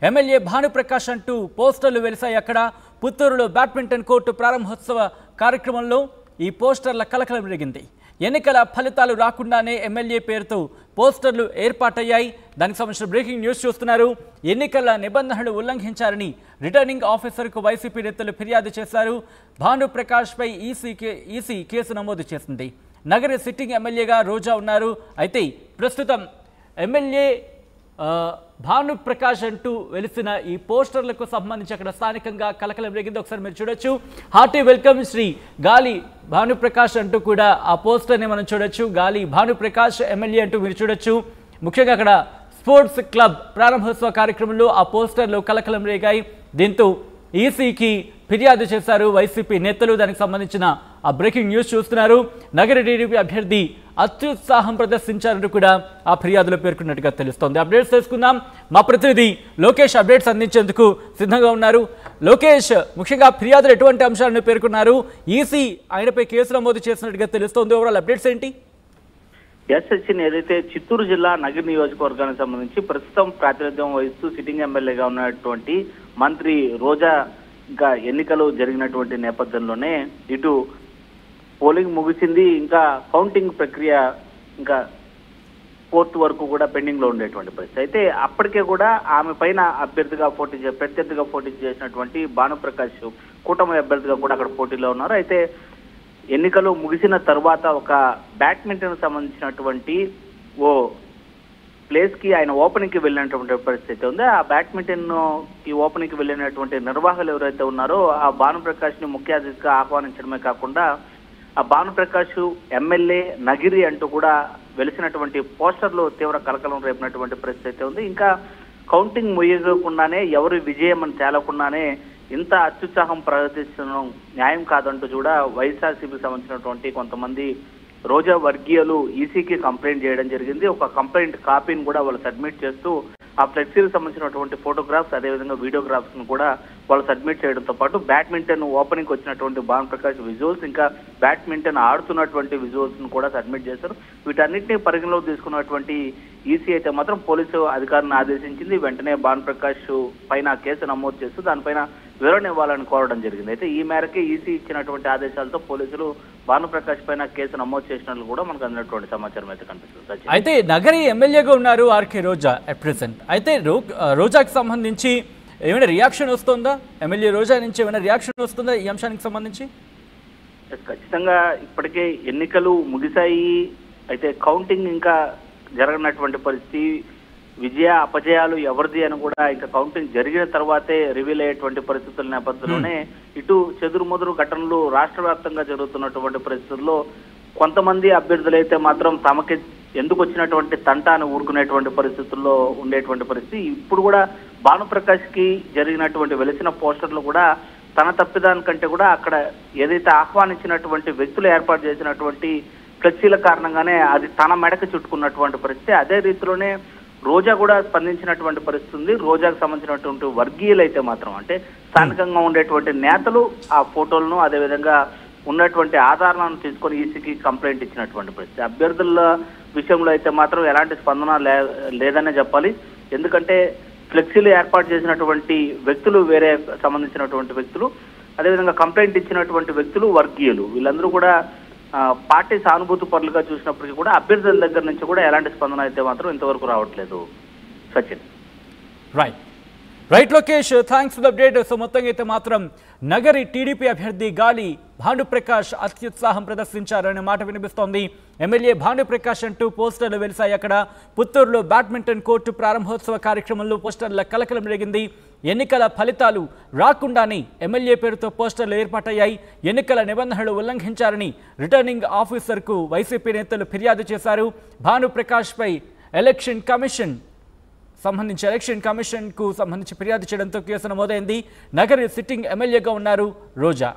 MLA Bhanuprakash అంటూ పోస్టర్లు వెలిశాయి. అక్కడ పుత్తూరులో బ్యాడ్మింటన్ కోర్టు ప్రారంభోత్సవ కార్యక్రమంలో ఈ పోస్టర్ల కలకలం రేగింది. ఎన్నికల ఫలితాలు రాకుండానే ఎమ్మెల్యే పేరుతో పోస్టర్లు ఏర్పాటయ్యాయి. దానికి సంబంధించిన బ్రేకింగ్ న్యూస్ చూస్తున్నారు. ఎన్నికల నిబంధనలు ఉల్లంఘించారని రిటర్నింగ్ ఆఫీసర్కు వైసీపీ నేతలు ఫిర్యాదు చేశారు. భానుప్రకాష్పై ఈసీ కేసు నమోదు చేసింది. నగర సిట్టింగ్ ఎమ్మెల్యేగా రోజా ఉన్నారు. అయితే ప్రస్తుతం ఎమ్మెల్యే భానుప్రకాష్ అంటూ వెలిసిన ఈ పోస్టర్లకు సంబంధించి అక్కడ స్థానికంగా కలకలం రేగింది. ఒకసారి మీరు చూడొచ్చు. హార్టీ వెల్కమ్ శ్రీ గాలి భానుప్రకాష్ అంటూ కూడా ఆ పోస్టర్ని మనం చూడొచ్చు. గాలి భానుప్రకాష్ ఎమ్మెల్యే అంటూ మీరు చూడొచ్చు. ముఖ్యంగా అక్కడ స్పోర్ట్స్ క్లబ్ ప్రారంభోత్సవ కార్యక్రమంలో ఆ పోస్టర్లు కలకలం రేగాయి. దీంతో ఈసీకి ఫిర్యాదు చేశారు వైసీపీ నేతలు. దానికి సంబంధించిన ఆ బ్రేకింగ్ న్యూస్ చూస్తున్నారు. నగర టీడీపీ అభ్యర్థి అత్యుత్సాహం ప్రదర్శించారంటూ కూడా ఆ ఫిర్యాదులో పేర్కొన్నట్టుగా తెలుస్తోంది. అప్డేట్స్ తెలుసుకుందాం. మా ప్రతినిధి లోకేష్ అప్డేట్స్ అందించేందుకు సిద్ధంగా ఉన్నారు. లోకేష్, ముఖ్యంగా ఫిర్యాదులు ఎటువంటి అంశాలను పేర్కొన్నారు? ఈసీ ఆయనపై కేసు నమోదు చేసినట్టుగా తెలుస్తోంది. ఓవరాల్ అప్డేట్స్ ఏంటి? ఎస్ఎస్సీని ఏదైతే చిత్తూరు జిల్లా నగర నియోజకవర్గానికి సంబంధించి ప్రస్తుతం ప్రాతినిధ్యం వహిస్తూ సిట్టింగ్ ఎమ్మెల్యేగా ఉన్నటువంటి మంత్రి రోజా ఇంకా ఎన్నికలు జరిగినటువంటి నేపథ్యంలోనే ఇటు పోలింగ్ ముగిసింది, ఇంకా కౌంటింగ్ ప్రక్రియ ఇంకా ఫోర్త్ వరకు కూడా పెండింగ్ లో ఉండేటువంటి పరిస్థితి. అయితే అప్పటికే కూడా ఆమె పైన ప్రత్యర్థిగా పోటీ చేసినటువంటి భానుప్రకాష్ కూటమి అభ్యర్థిగా కూడా అక్కడ పోటీలో ఉన్నారు. అయితే ఎన్నికలు ముగిసిన తర్వాత ఒక బ్యాడ్మింటన్ సంబంధించినటువంటి ఓ ప్లేస్ కి ఆయన ఓపెనింగ్ కి వెళ్ళినటువంటి పరిస్థితి ఉంది. ఆ బ్యాడ్మింటన్ ఈ ఓపెనింగ్ కి వెళ్ళినటువంటి నిర్వాహకులు ఎవరైతే ఉన్నారో ఆ భానుప్రకాష్ ని ముఖ్య అతిథిగా ఆహ్వానించడమే కాకుండా ఆ భానుప్రకాష్ ఎమ్మెల్యే నగిరి అంటూ కూడా వెలిసినటువంటి పోస్టర్లు తీవ్ర కలకలం రేపినటువంటి పరిస్థితి ఉంది. ఇంకా కౌంటింగ్ ముగియకుండానే ఎవరు విజయం అని తేలకుండానే ఇంత అత్యుత్సాహం ప్రదర్శించడం న్యాయం కాదంటూ కూడా వైఎస్ఆర్సీపీకి సంబంధించినటువంటి కొంతమంది రోజా వర్గీయులు ఈసీకి కంప్లైంట్ చేయడం జరిగింది. ఒక కంప్లైంట్ కాపీని కూడా వాళ్ళు సబ్మిట్ చేస్తూ ఆ ఫ్లెక్సీకి సంబంధించినటువంటి ఫోటోగ్రాఫ్స్ అదేవిధంగా వీడియోగ్రాఫ్స్ ను కూడా వాళ్ళు సబ్మిట్ చేయడంతో పాటు బ్యాడ్మింటన్ ఓపెనింగ్ వచ్చినటువంటి భానుప్రకాష్ విజువల్స్, ఇంకా బ్యాడ్మింటన్ ఆడుతున్నటువంటి విజువల్స్ ను కూడా సబ్మిట్ చేశారు. వీటన్నిటిని పరిగణలోకి తీసుకున్నటువంటి ఈసీ అయితే మాత్రం పోలీసు అధికారులను ఆదేశించింది. వెంటనే భానుప్రకాష్ పైన కేసు నమోదు చేస్తూ దానిపైన వివరణ ఇవ్వాలని కోరడం జరిగింది. అయితే ఈ మేరకే ఈసీ ఇచ్చినటువంటి ఆదేశాలతో పోలీసులు భానుప్రకాష్ పైన కేసు నమోదు చేసినట్లు కూడా మనకు అందినటువంటి సమాచారం అయితే కనిపిస్తుంది. అయితే నగరి ఎమ్మెల్యేగా ఉన్నారు ఆర్కే రోజా అట్ ప్రెసెంట్. అయితే రోజాకి సంబంధించి ఏమైనా రియాక్షన్ వస్తుందా? ఎమ్మెల్యే రోజా నుంచి ఏమైనా రియాక్షన్ వస్తుందా ఈ అంశానికి సంబంధించి? ఖచ్చితంగా ఇప్పటికే ఎన్నికలు ముగిశాయి. అయితే కౌంటింగ్ ఇంకా జరగనటువంటి పరిస్థితి, విజయ అపజయాలు ఎవరిది అని కూడా ఇంకా కౌంటింగ్ జరిగిన తర్వాతే రివీల్ అయ్యేటువంటి పరిస్థితుల నేపథ్యంలోనే ఇటు చెదురుమదురు ఘటనలు రాష్ట్ర వ్యాప్తంగా జరుగుతున్నటువంటి పరిస్థితుల్లో కొంతమంది అభ్యర్థులు అయితే మాత్రం తమకి ఎందుకు వచ్చినటువంటి తంటాను ఊరుకునేటువంటి పరిస్థితుల్లో ఉండేటువంటి పరిస్థితి. ఇప్పుడు కూడా భానుప్రకాష్ కి జరిగినటువంటి వెలిసిన పోస్టర్లు కూడా తన తప్పిదానికంటే కూడా అక్కడ ఏదైతే ఆహ్వానించినటువంటి వ్యక్తులు ఏర్పాటు చేసినటువంటి ఫ్లెక్సీల కారణంగానే అది తన మెడకు చుట్టుకున్నటువంటి పరిస్థితి. అదే రీతిలోనే రోజా కూడా స్పందించినటువంటి పరిస్థితి ఉంది. రోజాకు సంబంధించినటువంటి వర్గీయులు అయితే మాత్రం అంటే స్థానికంగా ఉండేటువంటి నేతలు ఆ ఫోటోలను అదేవిధంగా ఉన్నటువంటి ఆధారాలను తీసుకొని ఈసీకి కంప్లైంట్ ఇచ్చినటువంటి పరిస్థితి. అభ్యర్థుల విషయంలో అయితే మాత్రం ఎలాంటి స్పందన లేదనే చెప్పాలి. ఎందుకంటే ఫ్లెక్సీలు ఏర్పాటు చేసినటువంటి వ్యక్తులు వేరే సంబంధించినటువంటి వ్యక్తులు, అదేవిధంగా కంప్లైంట్ ఇచ్చినటువంటి వ్యక్తులు వర్గీయులు, వీళ్ళందరూ కూడా పార్టీ సానుభూతి పరులుగా చూసినప్పటికీ కూడా అభ్యర్థుల దగ్గర నుంచి కూడా ఎలాంటి స్పందన అయితే మాత్రం ఇంతవరకు రావట్లేదు. Sachin. Right Lokesh, thanks for the update. So మొత్తంగా అయితే మాత్రం నగరి టీడీపీ అభ్యర్థి గాలి భానుప్రకాష్ అత్యుత్సాహం ప్రదర్శించారనే మాట వినిపిస్తోంది. ఎమ్మెల్యే భానుప్రకాష్ అంటూ పోస్టర్లు వెలిశాయి. అక్కడ పుత్తూరులో బ్యాడ్మింటన్ కోర్టు ప్రారంభోత్సవ కార్యక్రమంలో పోస్టర్ల కలకలం రేగింది. ఎన్నికల ఫలితాలు రాకుండానే ఎమ్మెల్యే పేరుతో పోస్టర్లు ఏర్పాటయ్యాయి. ఎన్నికల నిబంధనలు ఉల్లంఘించారని రిటర్నింగ్ ఆఫీసర్కు వైసీపీ నేతలు ఫిర్యాదు చేశారు. భానుప్రకాష్పై ఎలక్షన్ కమిషన్కు సంబంధించి ఫిర్యాదు చేయడంతో కేసు నమోదైంది. నగరి సిట్టింగ్ ఎమ్మెల్యేగా ఉన్నారు రోజా.